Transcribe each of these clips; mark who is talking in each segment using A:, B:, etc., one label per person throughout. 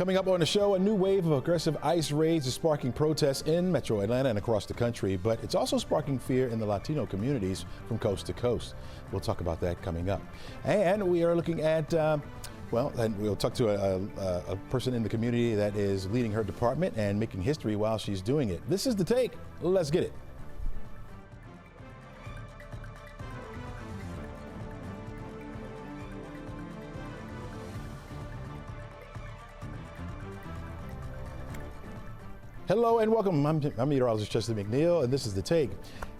A: Coming up on the show, a new wave of aggressive ICE raids is sparking protests in Metro Atlanta and across the country, but it's also sparking fear in the Latino communities from coast to coast. We'll talk about that coming up. And we are looking at, and we'll talk to a person in the community that is leading her department and making history while she's doing it. This is The Take. Let's get it. Hello and welcome. I'm meteorologist Chester McNeil, and this is The Take.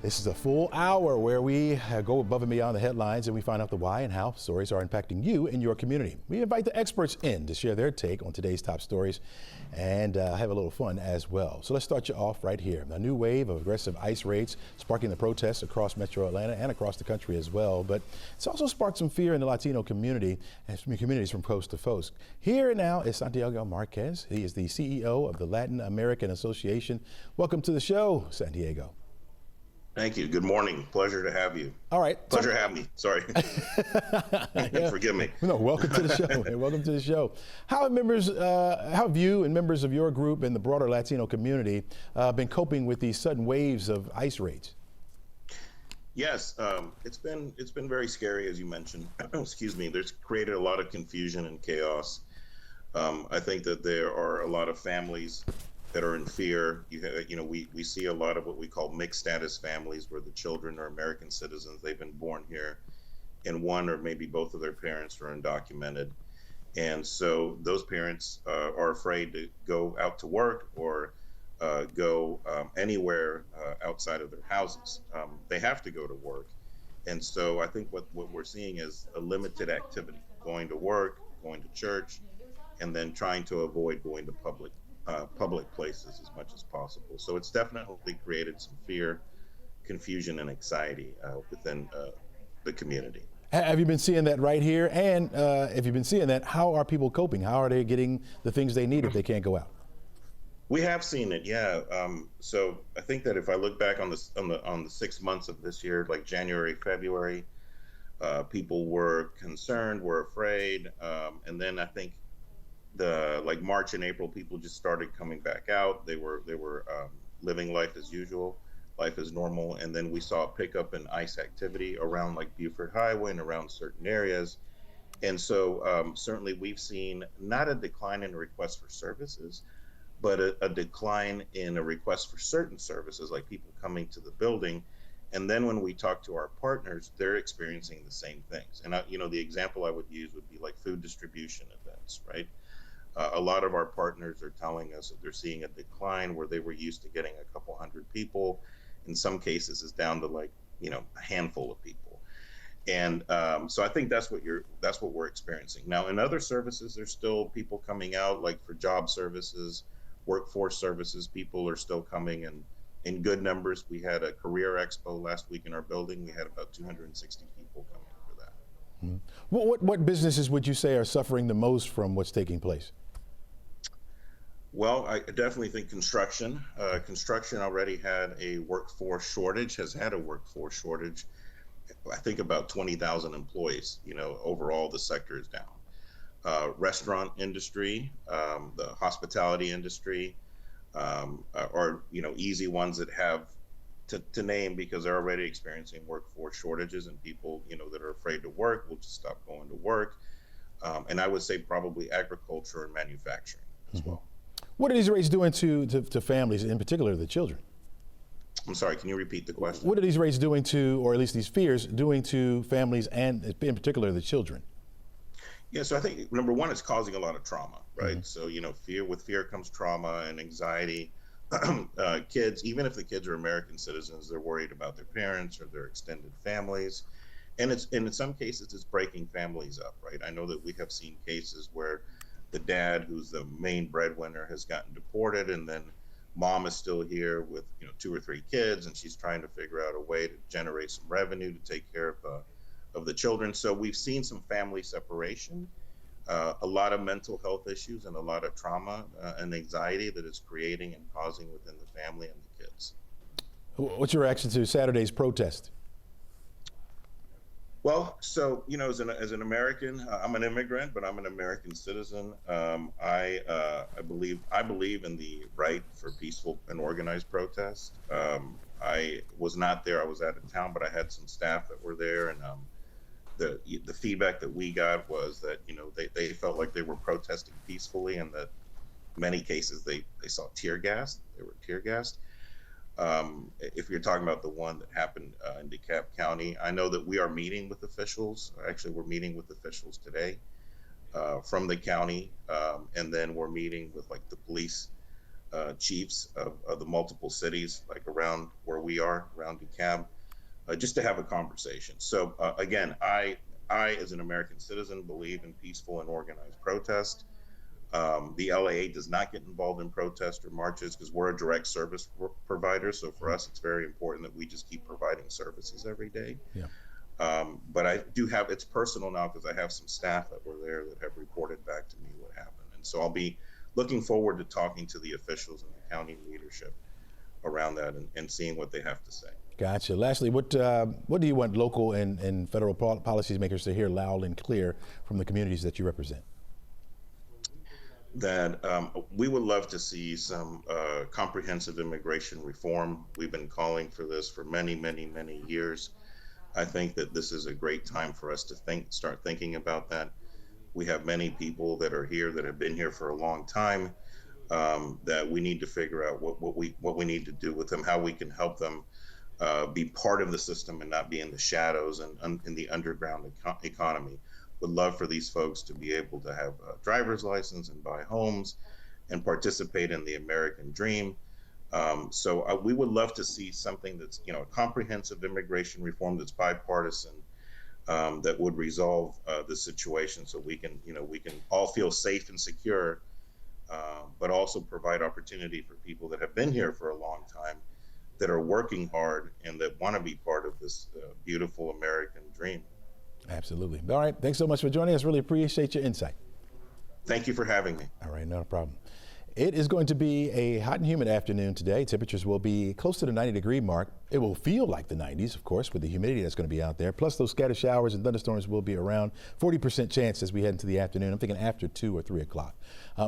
A: This is a full hour where we go above and beyond the headlines and we find out the why and how stories are impacting you and your community. We invite the experts in to share their take on today's top stories and have a little fun as well. So let's start you off right here. A new wave of aggressive ICE raids sparking the protests across Metro Atlanta and across the country as well. But it's also sparked some fear in the Latino community and communities from coast to coast. Here now is Santiago Marquez. He is the CEO of the Latin American Association. Welcome to the show, Santiago.
B: Thank you. Good morning. Pleasure to have you.
A: All right.
B: Pleasure to have me. Sorry. Yeah. Forgive me.
A: No, welcome to the show. Welcome to the show. How have you and members of your group and the broader Latino community been coping with these sudden waves of ICE raids?
B: Yes, it's been very scary, as you mentioned. Excuse me. There's created a lot of confusion and chaos. I think that there are a lot of families that are in fear. We see a lot of what we call mixed status families where the children are American citizens. They've been born here and one or maybe both of their parents are undocumented. And so those parents are afraid to go out to work or go anywhere outside of their houses. They have to go to work. And so I think what we're seeing is a limited activity, going to work, going to church, and then trying to avoid going to public places as much as possible. So it's definitely created some fear, confusion, and anxiety within the community.
A: Have you been seeing that right here? And if you've been seeing that, how are people coping? How are they getting the things they need if they can't go out?
B: We have seen it, yeah. So I think that if I look back on the 6 months of this year, like January, February, people were concerned, were afraid, and then I think March and April, people just started coming back out. They were living life as usual, life as normal, and then we saw a pickup in ICE activity around like Buford Highway and around certain areas. And so certainly we've seen not a decline in requests for services, but a decline in a request for certain services, like people coming to the building. And then when we talk to our partners, they're experiencing the same things. And the example I would use would be like food distribution events, right? A lot of our partners are telling us that they're seeing a decline where they were used to getting a couple hundred people. In some cases, it's down to a handful of people. And so I think that's what we're experiencing. Now, in other services, there's still people coming out, like for job services, workforce services. People are still coming in good numbers. We had a career expo last week in our building. We had about 260 people coming for that.
A: Mm-hmm. What businesses would you say are suffering the most from what's taking place?
B: Well, I definitely think construction. Construction already has had a workforce shortage. I think about 20,000 employees. Overall, the sector is down. Restaurant industry, the hospitality industry, are easy ones that have to name because they're already experiencing workforce shortages, and people that are afraid to work will just stop going to work. And I would say probably agriculture and manufacturing as well.
A: What are these rates doing to families, in particular the children?
B: I'm sorry, can you repeat the question?
A: What are these rates doing to, or at least these fears, doing to families and in particular the children?
B: Yeah, so I think number one, it's causing a lot of trauma, right? Mm-hmm. So, with fear comes trauma and anxiety. Kids, even if the kids are American citizens, they're worried about their parents or their extended families. And in some cases, it's breaking families up, right? I know that we have seen cases where the dad, who's the main breadwinner, has gotten deported, and then mom is still here with 2 or 3 kids, and she's trying to figure out a way to generate some revenue to take care of the children. So we've seen some family separation, a lot of mental health issues, and a lot of trauma and anxiety that it's creating and causing within the family and the kids.
A: What's your reaction to Saturday's protest?
B: Well, so as an American, I'm an immigrant, but I'm an American citizen. I believe in the right for peaceful and organized protest. I was not there; I was out of town, but I had some staff that were there, and the feedback that we got was that they felt like they were protesting peacefully, and that many cases they saw tear gas. They were tear gassed. If you're talking about the one that happened in DeKalb County, I know that we are meeting with officials. Actually, we're meeting with officials today from the county, and then we're meeting with like the police chiefs of the multiple cities, like around where we are, around DeKalb, just to have a conversation. So again, I, as an American citizen, believe in peaceful and organized protest. The LAA does not get involved in protests or marches because we're a direct service provider. So for us, it's very important that we just keep providing services every day.
A: Yeah.
B: But I do have, it's personal now because I have some staff that were there that have reported back to me what happened. And so I'll be looking forward to talking to the officials and the county leadership around that and seeing what they have to say.
A: Gotcha. Lastly, what do you want local and federal policymakers to hear loud and clear from the communities that you represent?
B: That we would love to see some comprehensive immigration reform. We've been calling for this for many, many, many years. I think that this is a great time for us to start thinking about that. We have many people that are here that have been here for a long time, that we need to figure out what we need to do with them, how we can help them be part of the system and not be in the shadows and in the underground economy. Would love for these folks to be able to have a driver's license and buy homes and participate in the American dream. So we would love to see something that's, a comprehensive immigration reform that's bipartisan, that would resolve the situation so we can all feel safe and secure, but also provide opportunity for people that have been here for a long time, that are working hard and that want to be part of this beautiful American dream.
A: Absolutely. All right. Thanks so much for joining us. Really appreciate your insight.
B: Thank you for having me.
A: All right. Not a problem. It is going to be a hot and humid afternoon today. Temperatures will be close to the 90-degree mark. It will feel like the 90s, of course, with the humidity that's going to be out there. Plus, those scattered showers and thunderstorms will be around. 40% chance as we head into the afternoon. I'm thinking after 2 or 3 o'clock.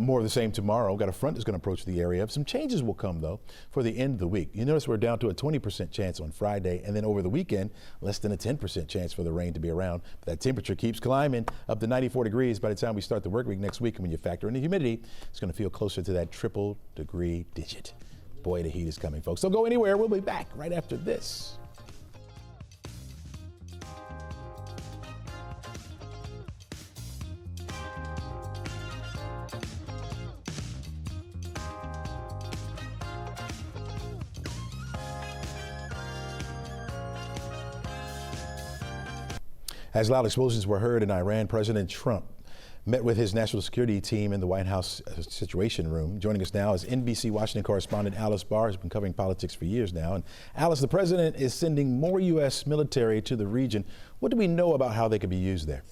A: More of the same tomorrow. Got a front that's going to approach the area. Some changes will come, though, for the end of the week. You notice we're down to a 20% chance on Friday, and then over the weekend, less than a 10% chance for the rain to be around. But that temperature keeps climbing up to 94 degrees by the time we start the work week next week. And when you factor in the humidity, it's going to feel closer to that triple-degree digit. Boy, the heat is coming, folks. Don't go anywhere. We'll be back right after this. As loud explosions were heard in Iran, President Trump met with his national security team in the White House Situation Room. Joining us now is NBC Washington correspondent Alice Barr, who's been covering politics for years now. And Alice, the president is sending more U.S. military to the region. What do we know about how they could be used there?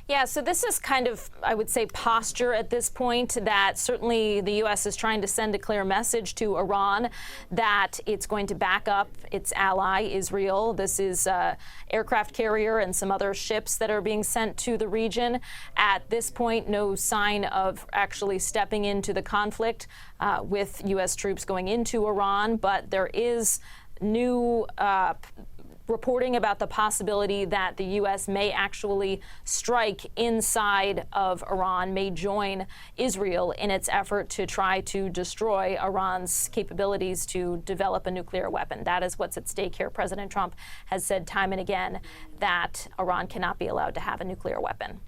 C: Yeah, so this is kind of, I would say, posture at this point that certainly the U.S. is trying to send a clear message to Iran that it's going to back up its ally, Israel. This is aircraft carrier and some other ships that are being sent to the region. At this point, no sign of actually stepping into the conflict with U.S. troops going into Iran, but there is new reporting about the possibility that the U.S. may actually strike inside of Iran, may join Israel in its effort to try to destroy Iran's capabilities to develop a nuclear weapon. That is what's at stake here. President Trump has said time and again that Iran cannot be allowed to have a nuclear weapon.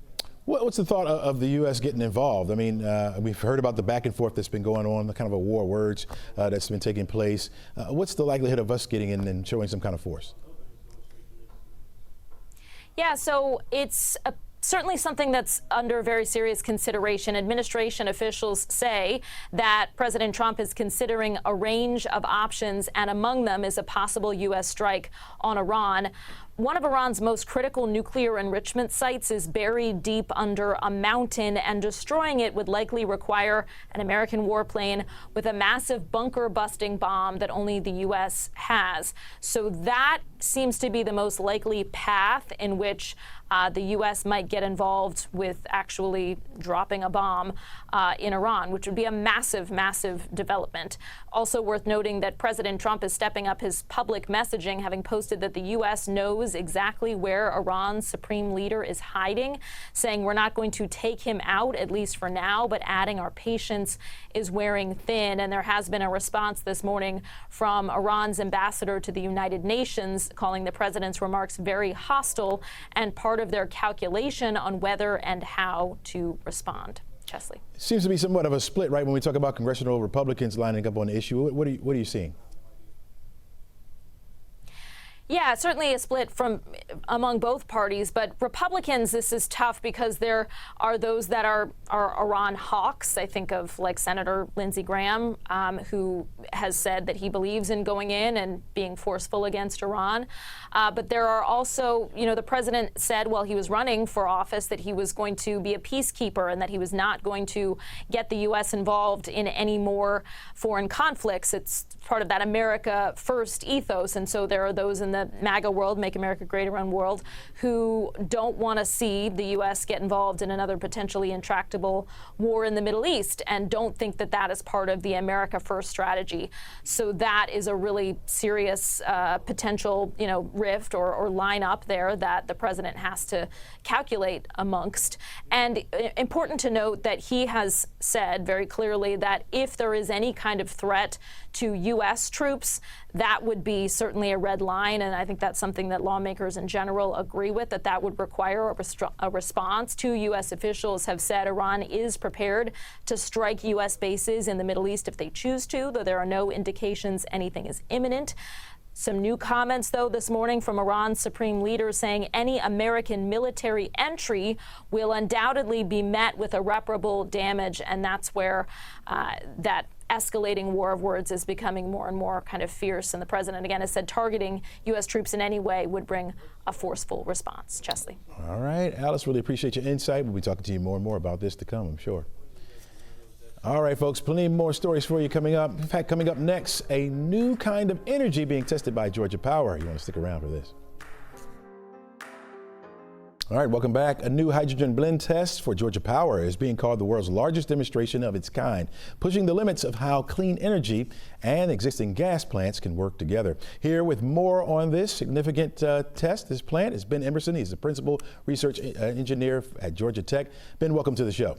A: What's the thought of the U.S. getting involved? I mean, we've heard about the back and forth that's been going on, the kind of a war of words that's been taking place. What's the likelihood of us getting in and showing some kind of force?
C: Yeah, so it's certainly something that's under very serious consideration. Administration officials say that President Trump is considering a range of options, and among them is a possible U.S. strike on Iran. One of Iran's most critical nuclear enrichment sites is buried deep under a mountain, and destroying it would likely require an American warplane with a massive bunker-busting bomb that only the U.S. has. So that seems to be the most likely path in which the U.S. might get involved with actually dropping a bomb in Iran, which would be a massive, massive development. Also worth noting that President Trump is stepping up his public messaging, having posted that the U.S. knows exactly where Iran's supreme leader is hiding, saying we're not going to take him out, at least for now, but adding our patience is wearing thin. And there has been a response this morning from Iran's ambassador to the United Nations, calling the president's remarks very hostile and part of their calculation on whether and how to respond. Chesley.
A: Seems to be somewhat of a split, right, when we talk about congressional Republicans lining up on the issue. What are you seeing?
C: Yeah, certainly a split from among both parties, but Republicans, this is tough because there are those that are Iran hawks. I think of like Senator Lindsey Graham, who has said that he believes in going in and being forceful against Iran. But there are also, the president said while he was running for office that he was going to be a peacekeeper and that he was not going to get the U.S. involved in any more foreign conflicts. It's part of that America First ethos. And so there are those in the MAGA world, Make America Great Again world, who don't want to see the U.S. get involved in another potentially intractable war in the Middle East and don't think that that is part of the America First strategy. So that is a really serious potential, rift or line up there that the president has to calculate amongst. And important to note that he has said very clearly that if there is any kind of threat to U.S. troops, that would be certainly a red line. And I think that's something that lawmakers in general agree with, that would require a response. Two U.S. officials have said Iran is prepared to strike U.S. bases in the Middle East if they choose to, though there are no indications anything is imminent. Some new comments, though, this morning from Iran's supreme leader saying any American military entry will undoubtedly be met with irreparable damage. And that's where that escalating war of words is becoming more and more kind of fierce. And the president, again, has said targeting U.S. troops in any way would bring a forceful response. Chesley.
A: All right, Alice, really appreciate your insight. We'll be talking to you more and more about this to come, I'm sure. All right, folks, plenty more stories for you coming up. In fact, coming up next, a new kind of energy being tested by Georgia Power. You want to stick around for this. All right, welcome back. A new hydrogen blend test for Georgia Power is being called the world's largest demonstration of its kind, pushing the limits of how clean energy and existing gas plants can work together. Here with more on this significant test, this plant, is Ben Emerson. He's the principal research engineer at Georgia Tech. Ben, welcome to the show.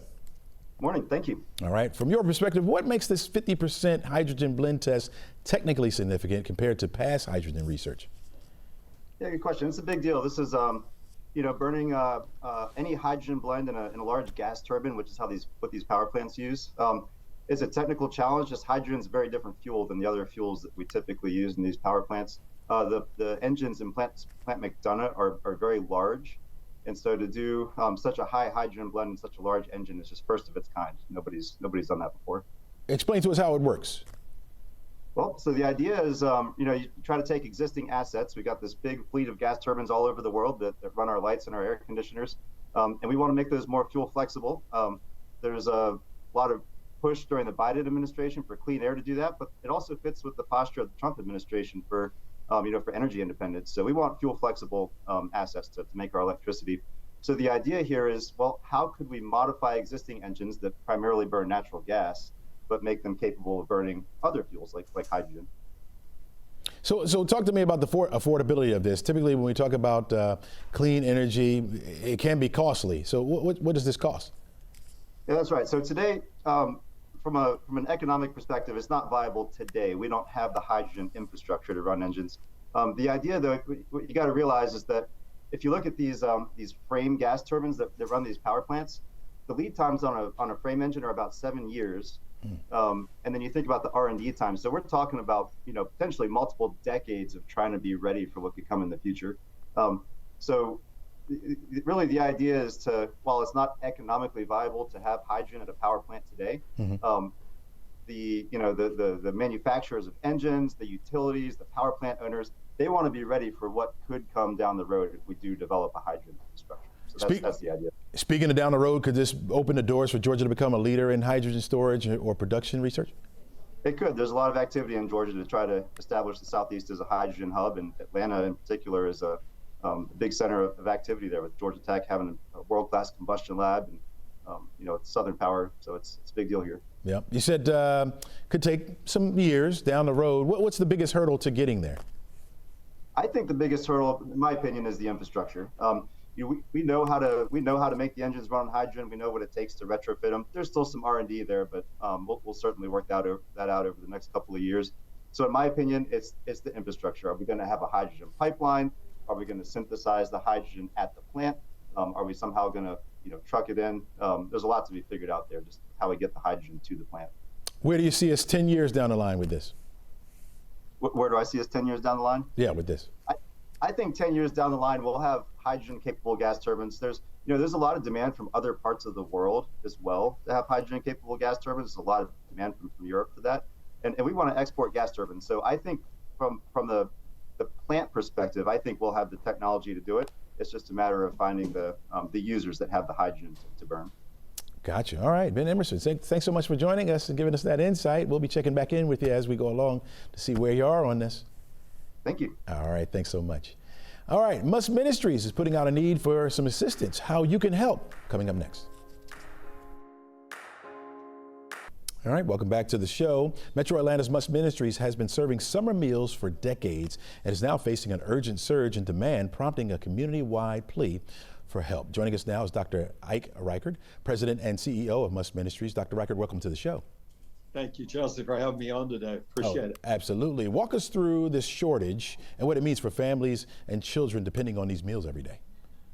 D: Morning, thank you.
A: All right, from your perspective, what makes this 50% hydrogen blend test technically significant compared to past hydrogen research?
D: Yeah, good question. It's a big deal. This is, burning any hydrogen blend in a large gas turbine, which is what these power plants use, is a technical challenge. Just hydrogen is a very different fuel than the other fuels that we typically use in these power plants. The engines in Plant McDonough are very large. And so to do such a high hydrogen blend in such a large engine is just first of its kind. Nobody's done that before.
A: Explain to us how it works.
D: Well, so the idea is, you try to take existing assets. We got this big fleet of gas turbines all over the world that run our lights and our air conditioners, and we want to make those more fuel flexible. There's a lot of push during the Biden administration for clean air to do that, but it also fits with the posture of the Trump administration for energy independence. So we want fuel flexible assets to make our electricity. So the idea here is, well, how could we modify existing engines that primarily burn natural gas, but make them capable of burning other fuels like hydrogen?
A: So talk to me about the affordability of this. Typically, when we talk about clean energy, it can be costly. So what does this cost?
D: Yeah, that's right. So today, from an economic perspective, it's not viable today. We don't have the hydrogen infrastructure to run engines. The idea, though, what you got to realize is that if you look at these frame gas turbines that run these power plants, the lead times on a frame engine are about 7 years. And then you think about the R&D time. So we're talking about potentially multiple decades of trying to be ready for what could come in the future. So really the idea is to, while it's not economically viable to have hydrogen at a power plant today, the manufacturers of engines, the utilities, the power plant owners, they want to be ready for what could come down the road if we do develop a hydrogen infrastructure. So that's the idea.
A: Speaking of down the road, could this open the doors for Georgia to become a leader in hydrogen storage or production research?
D: It could. There's a lot of activity in Georgia to try to establish the Southeast as a hydrogen hub, and Atlanta in particular is a big center of activity there, with Georgia Tech having a world-class combustion lab, and it's Southern Power, so it's a big deal here. Yeah,
A: you said could take some years down the road. What's the biggest hurdle to getting there?
D: I think the biggest hurdle, in my opinion, is the infrastructure. We know how to make the engines run on hydrogen. We know what it takes to retrofit them. There's still some R&D there, but we'll certainly work that out over the next couple of years. So in my opinion, it's the infrastructure. Are we going to have a hydrogen pipeline? Are we going to synthesize the hydrogen at the plant? Are we somehow going to truck it in? There's a lot to be figured out there, just how we get the hydrogen to the plant.
A: Where do you see us 10 years down the line with this?
D: Where do I see us 10 years down the line?
A: Yeah, with this.
D: I think 10 years down the line, we'll have hydrogen-capable gas turbines. There's a lot of demand from other parts of the world as well to have hydrogen-capable gas turbines. There's a lot of demand from Europe for that, and we want to export gas turbines. So I think from the plant perspective, I think we'll have the technology to do it. It's just a matter of finding the users that have the hydrogen to burn.
A: Gotcha. All right, Ben Emerson, thanks so much for joining us and giving us that insight. We'll be checking back in with you as we go along to see where you are on this.
D: Thank you.
A: All right, thanks so much. All right, Mus Ministries is putting out a need for some assistance. How you can help, coming up next. All right, welcome back to the show. Metro Atlanta's Mus Ministries has been serving summer meals for decades and is now facing an urgent surge in demand, prompting a community-wide plea for help. Joining us now is Dr. Ike Reichard, President and CEO of Mus Ministries. Dr. Reichard, welcome to the show.
E: Thank you, Chelsea, for having me on today. Appreciate it.
A: Absolutely. Walk us through this shortage and what it means for families and children depending on these meals every day.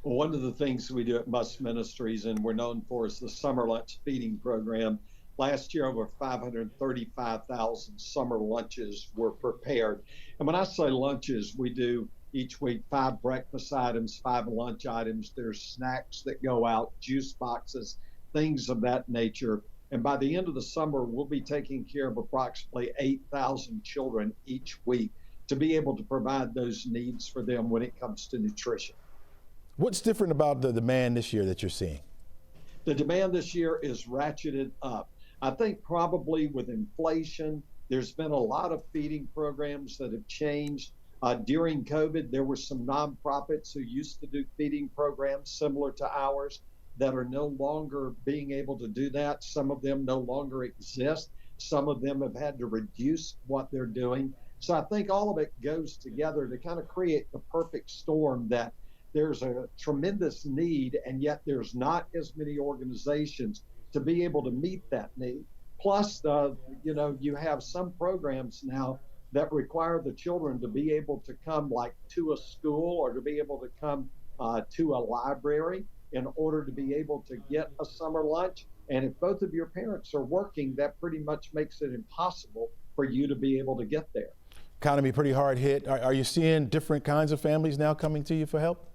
E: Well, one of the things we do at Mus Ministries, and we're known for, is the summer lunch feeding program. Last year, over 535,000 summer lunches were prepared. And when I say lunches, we do each week 5 breakfast items, 5 lunch items. There's snacks that go out, juice boxes, things of that nature. And by the end of the summer, we'll be taking care of approximately 8,000 children each week to be able to provide those needs for them when it comes to nutrition.
A: What's different about the demand this year that you're seeing?
E: The demand this year is ratcheted up. I think probably with inflation, there's been a lot of feeding programs that have changed. During COVID, there were some nonprofits who used to do feeding programs similar to ours that are no longer being able to do that. Some of them no longer exist. Some of them have had to reduce what they're doing. So I think all of it goes together to kind of create the perfect storm, that there's a tremendous need, and yet there's not as many organizations to be able to meet that need. Plus, you have some programs now that require the children to be able to come like to a school or to be able to come to a library in order to be able to get a summer lunch. And if both of your parents are working, that pretty much makes it impossible for you to be able to get there.
A: Economy pretty hard hit. Are you seeing different kinds of families now coming to you for help?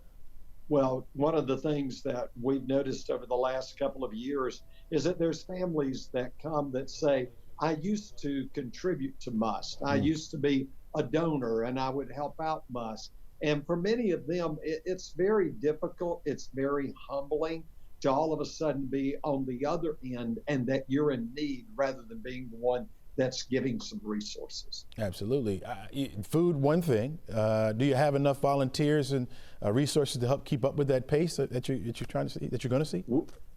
E: Well, one of the things that we've noticed over the last couple of years is that there's families that come that say, I used to contribute to Mus. I used to be a donor and I would help out Mus. And for many of them, it's very difficult. It's very humbling to all of a sudden be on the other end and that you're in need rather than being the one that's giving some resources.
A: Absolutely. Food, one thing. Do you have enough volunteers and resources to help keep up with that pace that you're trying to see, that you're going to see?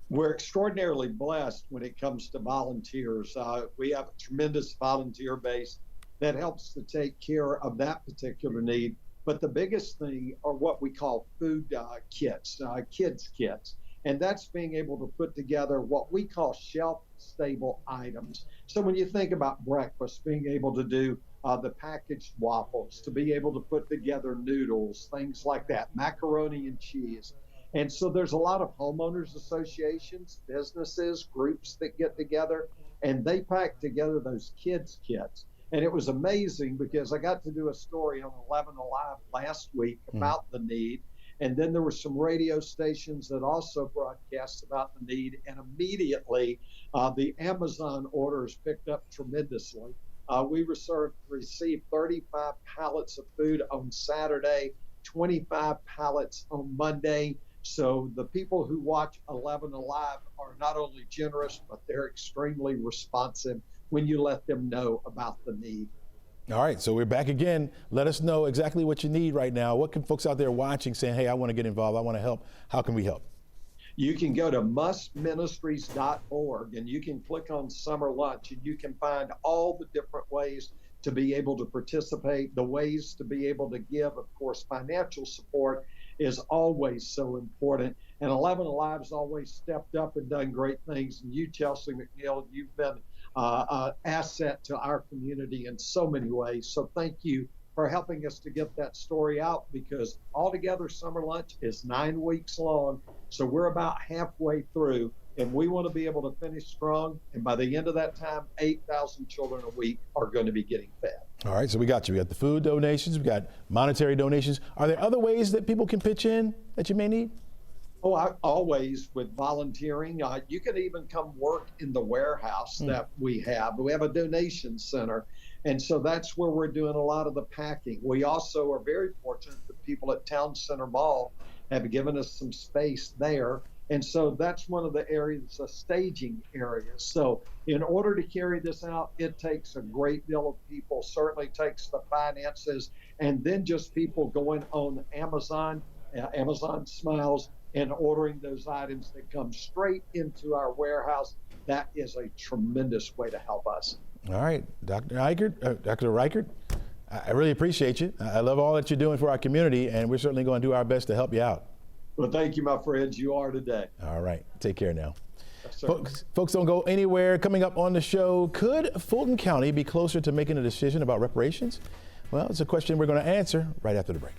E: We're extraordinarily blessed when it comes to volunteers. We have a tremendous volunteer base that helps to take care of that particular need. But the biggest thing are what we call food kits, kids kits. And that's being able to put together what we call shelf-stable items. So when you think about breakfast, being able to do the packaged waffles, to be able to put together noodles, things like that, macaroni and cheese. And so there's a lot of homeowners associations, businesses, groups that get together, and they pack together those kids kits. And it was amazing because I got to do a story on 11Alive last week about the need. And then there were some radio stations that also broadcast about the need. And immediately the Amazon orders picked up tremendously. We received 35 pallets of food on Saturday, 25 pallets on Monday. So the people who watch 11Alive are not only generous, but they're extremely responsive when you let them know about the need.
A: All right, so we're back again. Let us know exactly what you need right now. What can folks out there watching saying, hey, I want to get involved, I want to help. How can we help?
E: You can go to musministries.org and you can click on Summer Lunch and you can find all the different ways to be able to participate, the ways to be able to give. Of course, financial support is always so important. And 11Alive's always stepped up and done great things. And you, Chelsea McNeil, you've been an asset to our community in so many ways. So thank you for helping us to get that story out, because altogether Summer Lunch is 9 weeks long. So we're about halfway through, and we want to be able to finish strong. And by the end of that time, 8,000 children a week are going to be getting fed.
A: All right, so we got you. We got the food donations, we got monetary donations. Are there other ways that people can pitch in that you may need?
E: Oh, always with volunteering. You can even come work in the warehouse that we have. We have a donation center. And so that's where we're doing a lot of the packing. We also are very fortunate that people at Town Center Mall have given us some space there. And so that's one of the areas, a staging area. So in order to carry this out, it takes a great deal of people, certainly takes the finances, and then just people going on Amazon, Amazon Smiles, and ordering those items that come straight into our warehouse. That is a tremendous way to help us.
A: All right, Dr. Reichert, I really appreciate you. I love all that you're doing for our community, and we're certainly going to do our best to help you out.
E: Well, thank you, my friends. You are today.
A: All right, take care now.
E: Yes,
A: Folks, don't go anywhere. Coming up on the show, could Fulton County be closer to making a decision about reparations? Well, it's a question we're going to answer right after the break.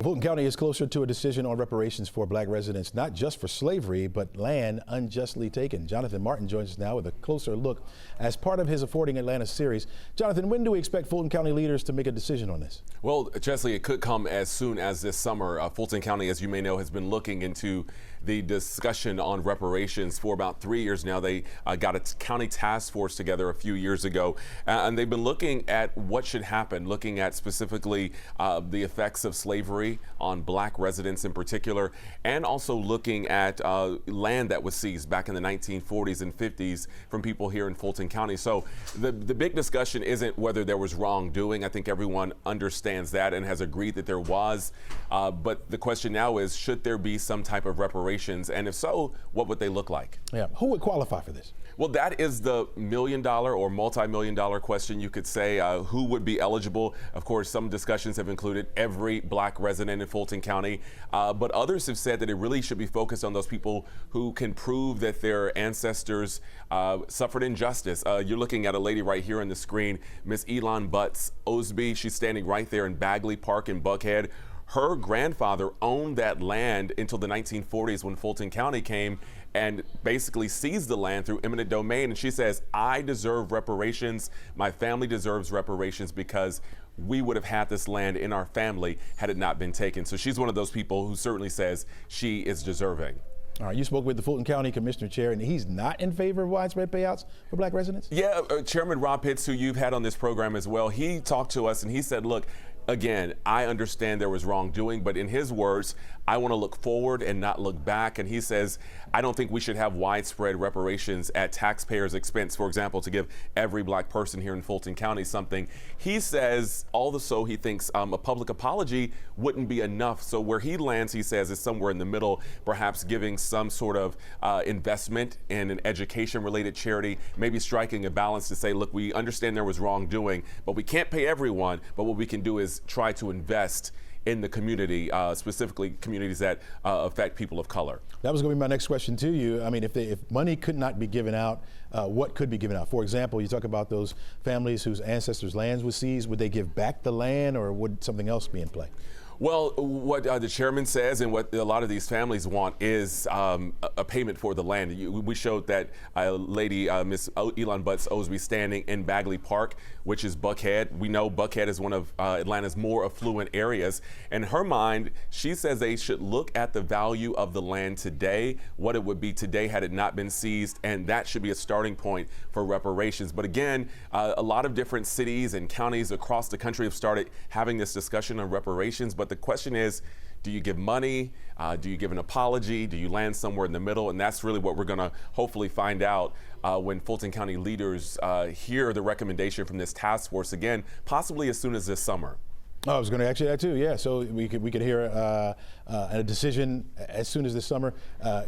A: Fulton County is closer to a decision on reparations for black residents, not just for slavery, but land unjustly taken. Jonathan Martin joins us now with a closer look as part of his Affording Atlanta series. Jonathan, when do we expect Fulton County leaders to make a decision on this?
F: Well, Chesley, it could come as soon as this summer. Fulton County, as you may know, has been looking into the discussion on reparations for about 3 years now. They got a county task force together a few years ago, and they've been looking at what should happen, looking at specifically the effects of slavery on black residents in particular, and also looking at land that was seized back in the 1940s and 50s from people here in Fulton County. So the big discussion isn't whether there was wrongdoing. I think everyone understands that and has agreed that there was. But the question now is, should there be some type of reparations? And if so, what would they look like?
A: Yeah, who would qualify for this?
F: Well, that is the million-dollar or multi-million-dollar question, you could say. Who would be eligible? Of course, some discussions have included every black resident in Fulton County, but others have said that it really should be focused on those people who can prove that their ancestors suffered injustice. You're looking at a lady right here on the screen, Miss Elon Butts Osby. She's standing right there in Bagley Park in Buckhead. Her grandfather owned that land until the 1940s when Fulton County came and basically seized the land through eminent domain. And she says, I deserve reparations. My family deserves reparations because we would have had this land in our family had it not been taken. So she's one of those people who certainly says she is deserving.
A: All right, you spoke with the Fulton County Commissioner Chair, and he's not in favor of widespread payouts for black residents?
F: Yeah, Chairman Rob Pitts, who you've had on this program as well, he talked to us and he said, look, again, I understand there was wrongdoing, but in his words, I want to look forward and not look back. And he says, I don't think we should have widespread reparations at taxpayers' expense, for example, to give every black person here in Fulton County something. He says also he thinks a public apology wouldn't be enough. So where he lands, he says, is somewhere in the middle, perhaps giving some sort of investment in an education-related charity, maybe striking a balance to say, look, we understand there was wrongdoing, but we can't pay everyone. But what we can do is try to invest in the community, specifically communities that affect people of color.
A: That was going to be my next question to you. I mean, if money could not be given out, what could be given out? For example, you talk about those families whose ancestors' lands were seized. Would they give back the land, or would something else be in play?
F: Well, what the chairman says and what a lot of these families want is a payment for the land. We showed that lady, Miss Elon Butts Osby, standing in Bagley Park, which is Buckhead. We know Buckhead is one of Atlanta's more affluent areas. In her mind, she says they should look at the value of the land today, what it would be today had it not been seized, and that should be a starting point for reparations. But again, a lot of different cities and counties across the country have started having this discussion on reparations. But the question is, do you give money? Do you give an apology? Do you land somewhere in the middle? And that's really what we're going to hopefully find out when Fulton County leaders hear the recommendation from this task force again, possibly as soon as this summer.
A: Oh, I was going to ask you that too. Yeah, so we could hear a decision as soon as this summer.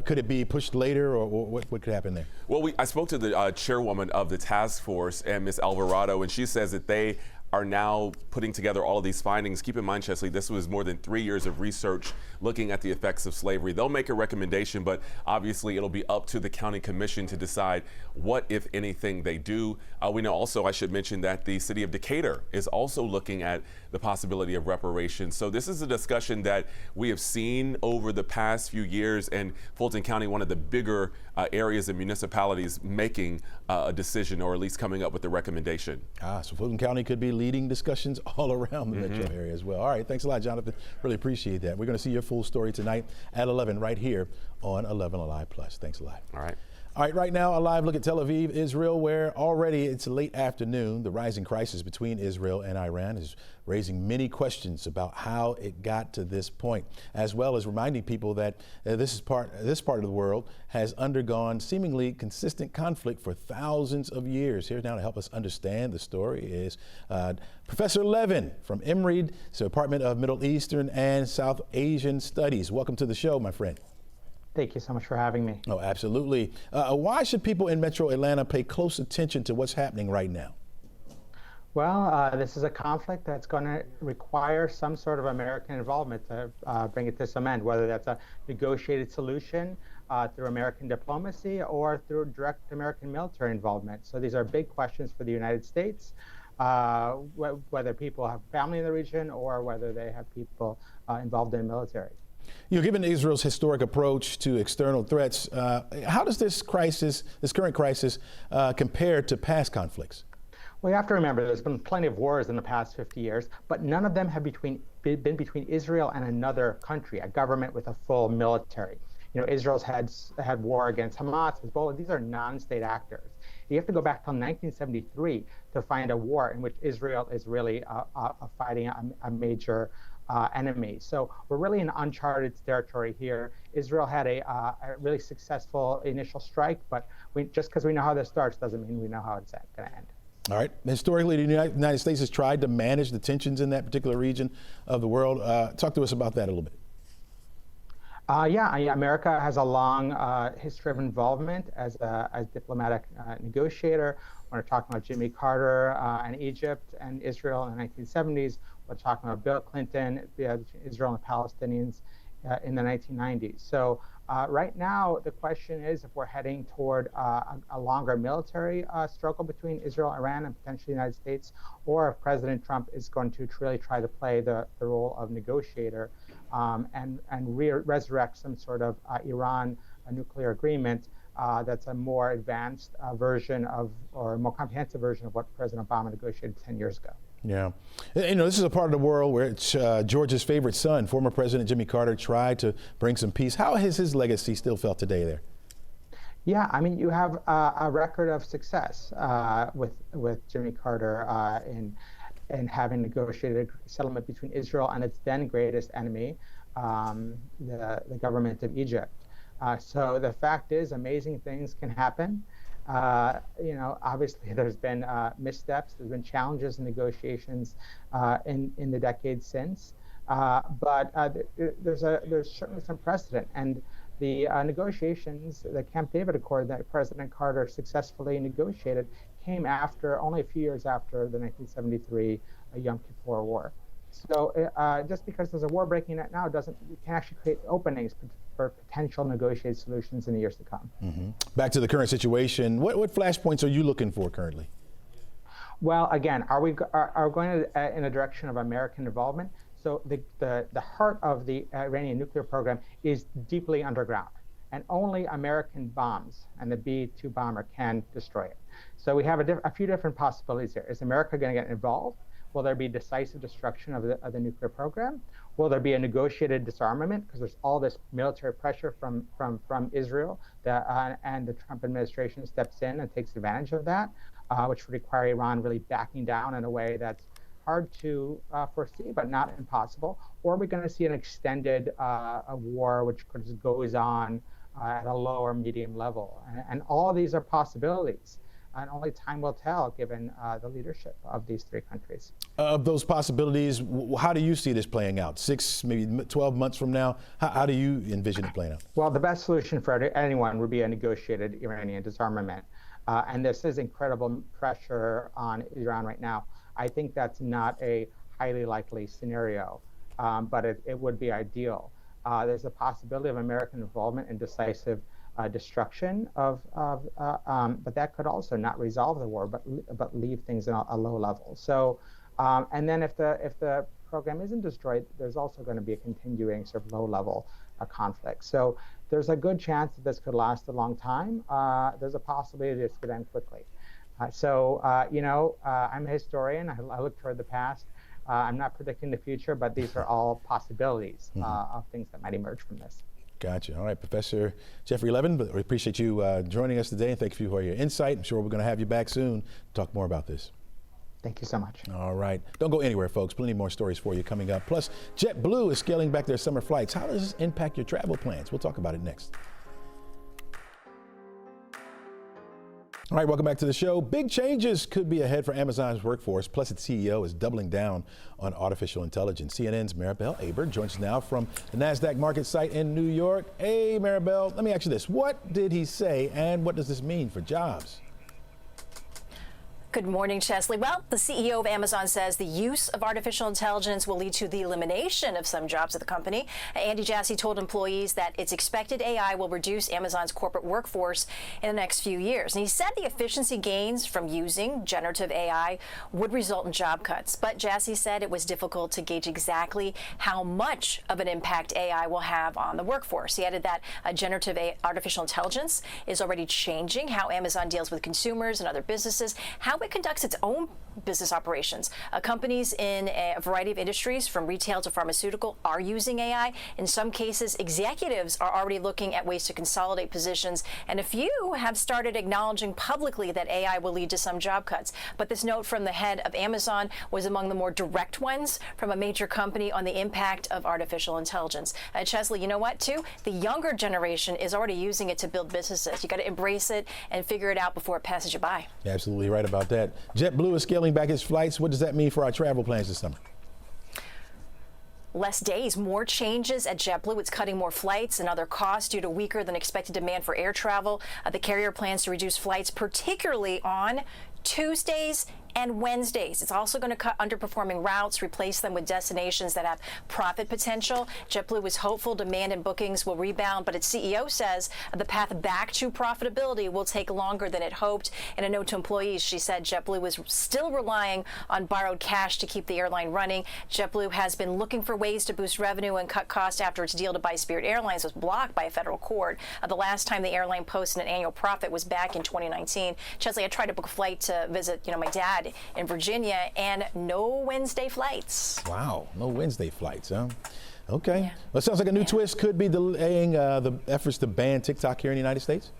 A: Could it be pushed later, or what could happen there? Well,
F: I spoke to the chairwoman of the task force, and Ms. Alvarado, and she says that they are now putting together all of these findings. Keep in mind, Chesley, this was more than 3 years of research looking at the effects of slavery. They'll make a recommendation, but obviously it'll be up to the county commission to decide what, if anything, they do. We know also, I should mention, that the city of Decatur is also looking at the possibility of reparations. So this is a discussion that we have seen over the past few years, and Fulton County, one of the bigger areas and municipalities, making a decision, or at least coming up with a recommendation.
A: So Fulton County could be leading discussions all around the metro area as well. All right, thanks a lot, Jonathan. Really appreciate that. We're going to see your full story tonight at 11 right here on 11Alive Plus. Thanks a lot.
F: All right.
A: All right, right now, a live look at Tel Aviv, Israel, where already it's late afternoon. The rising crisis between Israel and Iran is raising many questions about how it got to this point, as well as reminding people that this part of the world has undergone seemingly consistent conflict for thousands of years. Here now to help us understand the story is Professor Levin from Emory, Department of Middle Eastern and South Asian Studies. Welcome to the show, my friend.
G: Thank you so much for having me.
A: Oh, absolutely. Why should people in Metro Atlanta pay close attention to what's happening right now?
G: Well, this is a conflict that's going to require some sort of American involvement to bring it to some end, whether that's a negotiated solution through American diplomacy or through direct American military involvement. So these are big questions for the United States, whether people have family in the region or whether they have people involved in the military.
A: You know, given Israel's historic approach to external threats, how does this current crisis, compare to past conflicts?
G: Well, you have to remember there's been plenty of wars in the past 50 years, but none of them have been between Israel and another country, a government with a full military. You know, Israel's had war against Hamas, Hezbollah. These are non-state actors. You have to go back till 1973 to find a war in which Israel is really fighting a major enemy. So we're really in uncharted territory here. Israel had a really successful initial strike, but just because we know how this starts doesn't mean we know how it's going to end.
A: All right. Historically, the United States has tried to manage the tensions in that particular region of the world. Talk to us about that a little bit.
G: Yeah, America has a long history of involvement as a diplomatic negotiator. When we're talking about Jimmy Carter and Egypt and Israel in the 1970s, we're talking about Bill Clinton, Israel and the Palestinians in the 1990s. So right now, the question is if we're heading toward a longer military struggle between Israel, Iran, and potentially the United States, or if President Trump is going to really try to play the role of negotiator and resurrect some sort of Iran nuclear agreement that's a more advanced version of, or a more comprehensive version of what President Obama negotiated 10 years ago.
A: Yeah. You know, this is a part of the world where it's, George's favorite son, former President Jimmy Carter, tried to bring some peace. How has his legacy still felt today there?
G: Yeah, I mean, you have a record of success with Jimmy Carter in having negotiated a settlement between Israel and its then greatest enemy, the government of Egypt. So the fact is, amazing things can happen. You know, obviously there's been missteps, there's been challenges in negotiations in the decades since, but there's certainly some precedent. And the negotiations, the Camp David Accord that President Carter successfully negotiated came after, only a few years after the 1973 Yom Kippur War. So just because there's a war breaking out now can actually create openings for potential negotiated solutions in the years to come.
A: Mm-hmm. Back to the current situation, what flashpoints are you looking for currently?
G: Well, again, are we going in the direction of American involvement? So the heart of the Iranian nuclear program is deeply underground, and only American bombs and the B-2 bomber can destroy it. So we have a few different possibilities here. Is America going to get involved? Will there be decisive destruction of the nuclear program? Will there be a negotiated disarmament? Because there's all this military pressure from Israel, and the Trump administration steps in and takes advantage of that, which would require Iran really backing down in a way that's hard to foresee, but not impossible. Or are we going to see an extended a war which goes on at a lower medium level? And all of these are possibilities. And only time will tell, given the leadership of these three countries.
A: Of those possibilities, how do you see this playing out? 6, maybe 12 months from now? How do you envision it playing out?
G: Well, the best solution for anyone would be a negotiated Iranian disarmament. And this is incredible pressure on Iran right now. I think that's not a highly likely scenario, but it would be ideal. There's a possibility of American involvement in decisive destruction but that could also not resolve the war, but leave things at a low level. So, and then if the program isn't destroyed, there's also going to be a continuing sort of low level conflict. So there's a good chance that this could last a long time. There's a possibility this could end quickly. I'm a historian. I look toward the past. I'm not predicting the future, but these are all possibilities of things that might emerge from this.
A: Gotcha. All right, Professor Jeffrey Levin, we appreciate you joining us today, and thank you for your insight. I'm sure we're going to have you back soon to talk more about this.
G: Thank you so much.
A: All right. Don't go anywhere, folks. Plenty more stories for you coming up. Plus, JetBlue is scaling back their summer flights. How does this impact your travel plans? We'll talk about it next. All right, welcome back to the show. Big changes could be ahead for Amazon's workforce. Plus, its CEO is doubling down on artificial intelligence. CNN's Maribel Aber joins us now from the NASDAQ market site in New York. Hey, Maribel, let me ask you this. What did he say, and what does this mean for jobs?
H: Good morning, Chesley. Well, the CEO of Amazon says the use of artificial intelligence will lead to the elimination of some jobs at the company. Andy Jassy told employees that it's expected AI will reduce Amazon's corporate workforce in the next few years. And he said the efficiency gains from using generative AI would result in job cuts. But Jassy said it was difficult to gauge exactly how much of an impact AI will have on the workforce. He added that generative artificial intelligence is already changing how Amazon deals with consumers and other businesses, how it conducts its own business operations. Companies in a variety of industries, from retail to pharmaceutical, are using AI. In some cases, executives are already looking at ways to consolidate positions, and a few have started acknowledging publicly that AI will lead to some job cuts. But this note from the head of Amazon was among the more direct ones from a major company on the impact of artificial intelligence. Chesley, you know what, too? The younger generation is already using it to build businesses. You got to embrace it and figure it out before it passes you by.
A: You're absolutely right about that. JetBlue is scaling back its flights. What does that mean for our travel plans this summer?
H: Less days, more changes at JetBlue. It's cutting more flights and other costs due to weaker than expected demand for air travel. The carrier plans to reduce flights, particularly on Tuesdays and Wednesdays. It's also going to cut underperforming routes, replace them with destinations that have profit potential. JetBlue is hopeful demand and bookings will rebound, but its CEO says the path back to profitability will take longer than it hoped. In a note to employees, she said JetBlue was still relying on borrowed cash to keep the airline running. JetBlue has been looking for ways to boost revenue and cut costs after its deal to buy Spirit Airlines was blocked by a federal court. The last time the airline posted an annual profit was back in 2019. Chesley, I tried to book a flight to visit, my dad in Virginia, and no Wednesday flights.
A: Wow, no Wednesday flights, huh? Okay. Yeah. Well, it sounds like a new twist could be delaying the efforts to ban TikTok here in the United States.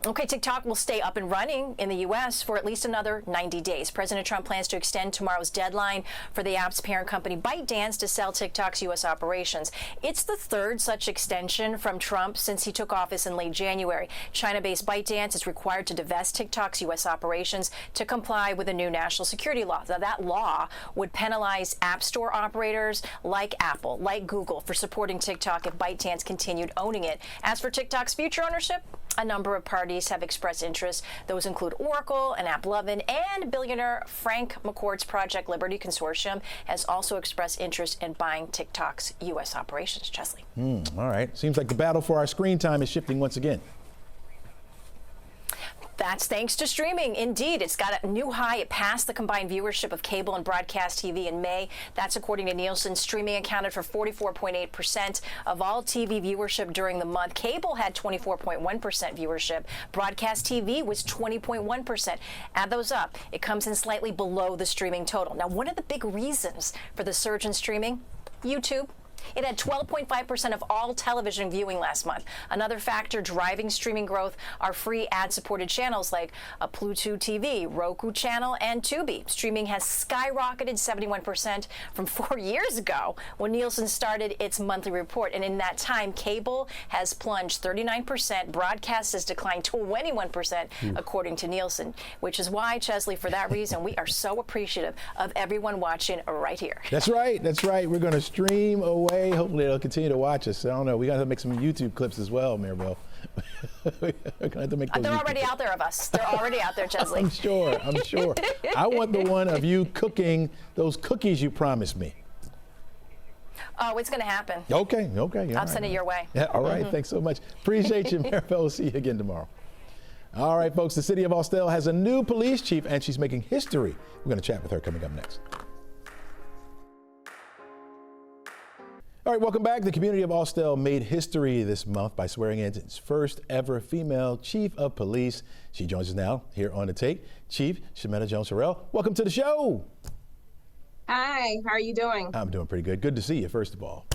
H: Okay, TikTok will stay up and running in the U.S. for at least another 90 days. President Trump plans to extend tomorrow's deadline for the app's parent company ByteDance to sell TikTok's U.S. operations. It's the third such extension from Trump since he took office in late January. China-based ByteDance is required to divest TikTok's U.S. operations to comply with a new national security law. Now, that law would penalize app store operators like Apple, like Google, for supporting TikTok if ByteDance continued owning it. As for TikTok's future ownership, a number of parties have expressed interest. Those include Oracle and AppLovin, and billionaire Frank McCourt's Project Liberty Consortium has also expressed interest in buying TikTok's U.S. operations. Chesley.
A: All right. Seems like the battle for our screen time is shifting once again.
H: That's thanks to streaming. Indeed, it's got a new high. It passed the combined viewership of cable and broadcast TV in May. That's according to Nielsen. Streaming accounted for 44.8% of all TV viewership during the month. Cable had 24.1% viewership. Broadcast TV was 20.1%. Add those up, it comes in slightly below the streaming total. Now, one of the big reasons for the surge in streaming, YouTube. It had 12.5% of all television viewing last month. Another factor driving streaming growth are free ad-supported channels like Pluto TV, Roku channel, and Tubi. Streaming has skyrocketed 71% from 4 years ago when Nielsen started its monthly report. And in that time, cable has plunged 39%, broadcast has declined 21%, according to Nielsen, which is why, Chesley, for that reason, we are so appreciative of everyone watching right here.
A: That's right. That's right. We're going to stream away. Hopefully they'll continue to watch us. I don't know. We got to make some YouTube clips as well, Maribel. We're gonna have to make those.
H: They're
A: YouTube
H: already
A: clips.
H: out there of us. They're already out there, Chesley.
A: I'm sure. I'm sure. I want the one of you cooking those cookies you promised me.
H: Oh, it's going to happen.
A: Okay.
H: I'll send it your way.
A: Yeah, all right. Thanks so much. Appreciate you, Maribel. We'll see you again tomorrow. All right, folks. The city of Austell has a new police chief, and she's making history. We're going to chat with her coming up next. All right, welcome back. The community of Austell made history this month by swearing in its first ever female chief of police. She joins us now here on The Take. Chief Shimea Jones-Harrell, welcome to the show.
I: Hi, how are you doing?
A: I'm doing pretty good. Good to see you, first of all.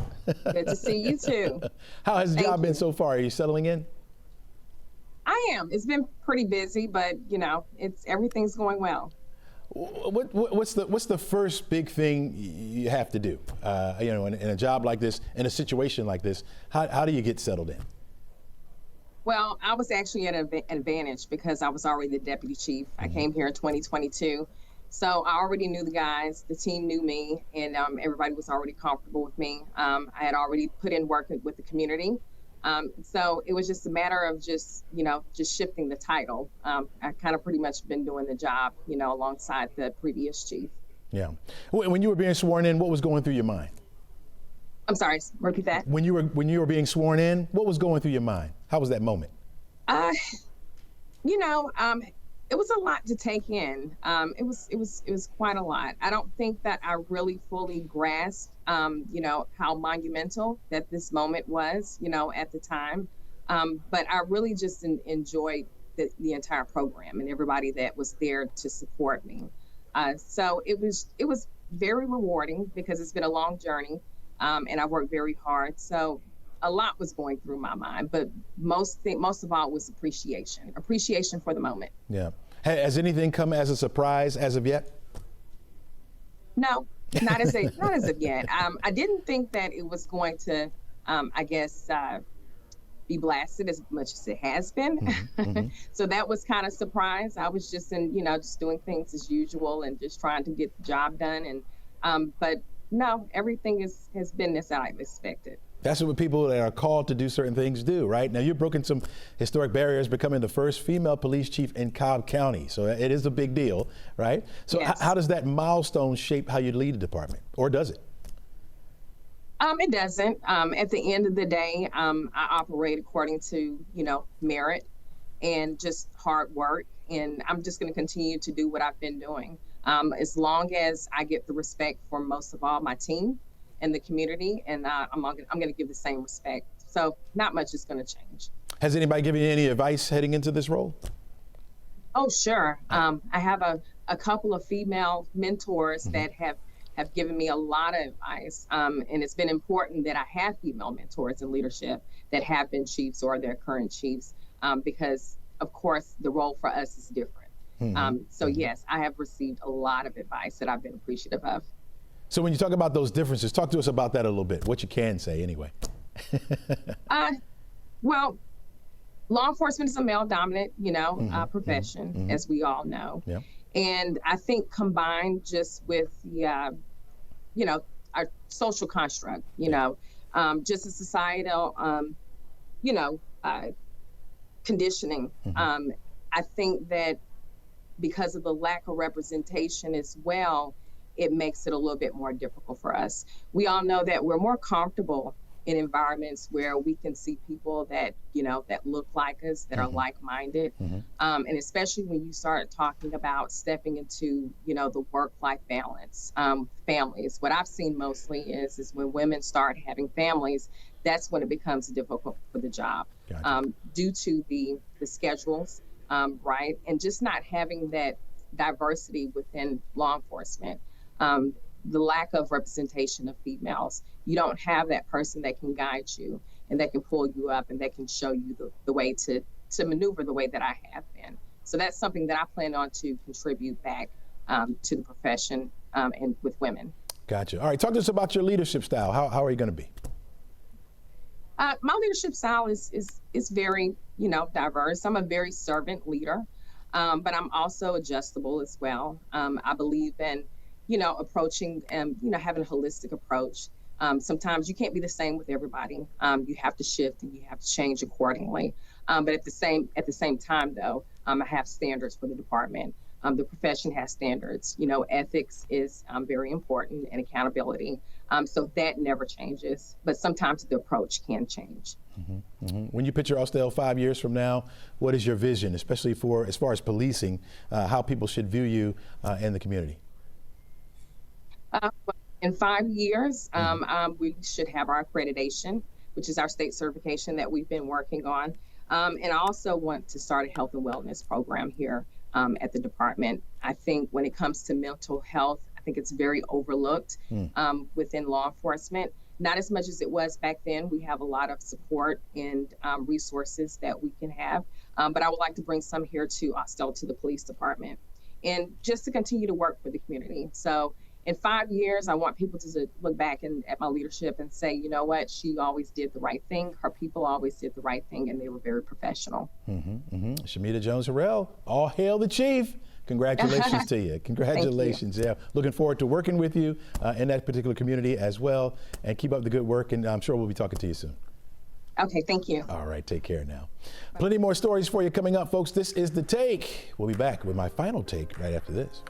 I: Good to see you too.
A: How has the
I: Thank
A: job been
I: you.
A: so far? Are you settling in?
I: I am. It's been pretty busy, but everything's going well.
A: What's the first big thing you have to do? In a job like this, in a situation like this, how do you get settled in?
I: Well, I was actually at an advantage because I was already the deputy chief. I came here in 2022. So I already knew the guys, the team knew me, and everybody was already comfortable with me. I had already put in work with the community. So it was just a matter of just shifting the title. I kind of pretty much been doing the job, alongside the previous chief.
A: Yeah. When you were being sworn in, what was going through your mind?
I: I'm sorry, repeat that.
A: When you were being sworn in, what was going through your mind? How was that moment?
I: It was a lot to take in. It was quite a lot. I don't think that I really fully grasped, how monumental that this moment was, at the time. But I really just enjoyed the entire program and everybody that was there to support me. So it was very rewarding because it's been a long journey, and I worked very hard. So a lot was going through my mind, but most of all was appreciation for the moment.
A: Yeah. Has anything come as a surprise as of yet?
I: No, not as of yet. I didn't think that it was going to, be blasted as much as it has been.
A: Mm-hmm.
I: So that was kind of surprise. I was just just doing things as usual and just trying to get the job done. And but no, everything has been as I've expected.
A: That's what people that are called to do certain things do, right? Now, you've broken some historic barriers, becoming the first female police chief in Cobb County. So it is a big deal, right? So
I: Yes.
A: how does that milestone shape how you lead a department, or does it?
I: It doesn't. At the end of the day, I operate according to, merit and just hard work. And I'm just going to continue to do what I've been doing. As long as I get the respect for most of all my team and the community, and I'm going to give the same respect. So not much is going to change. Has
A: anybody given you any advice heading into this role?
I: Oh, sure. I have a couple of female mentors that have given me a lot of advice. And it's been important that I have female mentors in leadership that have been chiefs or their current chiefs, because, of course, the role for us is different. So, yes, I have received a lot of advice that I've been appreciative of.
A: So when you talk about those differences, talk to us about that a little bit, what you can say anyway.
I: Well, law enforcement is a male-dominant, profession, as we all know.
A: Yeah.
I: And I think combined just with the, our social construct, just a societal, conditioning. I think that because of the lack of representation as well, it makes it a little bit more difficult for us. We all know that we're more comfortable in environments where we can see people that, that look like us, that are like-minded. And especially when you start talking about stepping into, the work-life balance, families. What I've seen mostly is when women start having families, that's when it becomes difficult for the job.
A: Gotcha.
I: Due to the schedules, right? And just not having that diversity within law enforcement. The lack of representation of females. You don't have that person that can guide you and that can pull you up and that can show you the way to maneuver the way that I have been. So that's something that I plan on to contribute back to the profession and with women.
A: Gotcha. All right, talk to us about your leadership style. How are you going to be?
I: My leadership style is very, diverse. I'm a very servant leader, but I'm also adjustable as well. I believe in approaching and, having a holistic approach. Sometimes you can't be the same with everybody. You have to shift and you have to change accordingly. But at the same time, though, I have standards for the department. The profession has standards. Ethics is very important, and accountability. So that never changes. But sometimes the approach can change.
A: When you picture Austell 5 years from now, what is your vision, especially as far as policing, how people should view you in the community?
I: In 5 years, we should have our accreditation, which is our state certification that we've been working on. And I also want to start a health and wellness program here at the department. I think when it comes to mental health, I think it's very overlooked within law enforcement. Not as much as it was back then. We have a lot of support and resources that we can have. But I would like to bring some here to Austell, to the police department, and just to continue to work for the community. So in 5 years, I want people to look back at my leadership and say, you know what, she always did the right thing. Her people always did the right thing, and they were very professional.
A: Shimea Jones-Harrell, all hail the chief. Congratulations to you. Congratulations. Yeah, looking forward to working with you in that particular community as well. And keep up the good work, and I'm sure we'll be talking to you soon.
I: Okay, thank you.
A: All right, take care now. Plenty more stories for you coming up, folks. This is The Take. We'll be back with my final take right after this.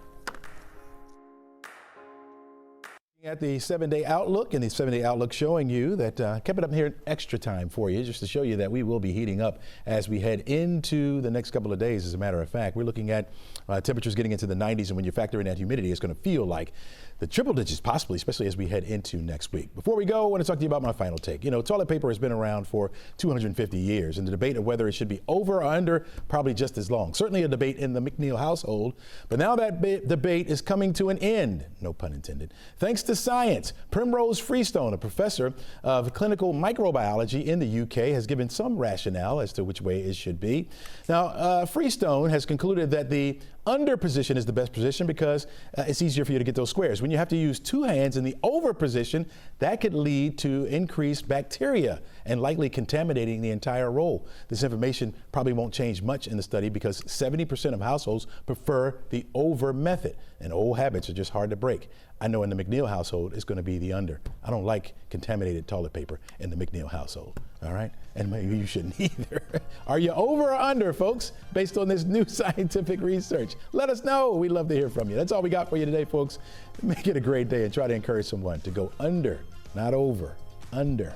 A: At the 7-day outlook, and the 7-day outlook showing you that kept it up here extra time for you, just to show you that we will be heating up as we head into the next couple of days. As a matter of fact, we're looking at temperatures getting into the 90s, and when you factor in that humidity, it's going to feel like the triple digits possibly, especially as we head into next week. Before we go, I want to talk to you about my final take. Toilet paper has been around for 250 years, and the debate of whether it should be over or under probably just as long. Certainly a debate in the McNeil household, but now that debate is coming to an end, no pun intended, thanks to science. Primrose Freestone, a professor of clinical microbiology in the UK, has given some rationale as to which way it should be. Now, Freestone has concluded that the under position is the best position because it's easier for you to get those squares. When you have to use two hands in the over position, that could lead to increased bacteria and likely contaminating the entire roll. This information probably won't change much in the study because 70% of households prefer the over method, and old habits are just hard to break. I know in the McNeil household, it's going to be the under. I don't like contaminated toilet paper in the McNeil household, all right? And maybe you shouldn't either. Are you over or under, folks, based on this new scientific research? Let us know. We'd love to hear from you. That's all we got for you today, folks. Make it a great day and try to encourage someone to go under, not over, under.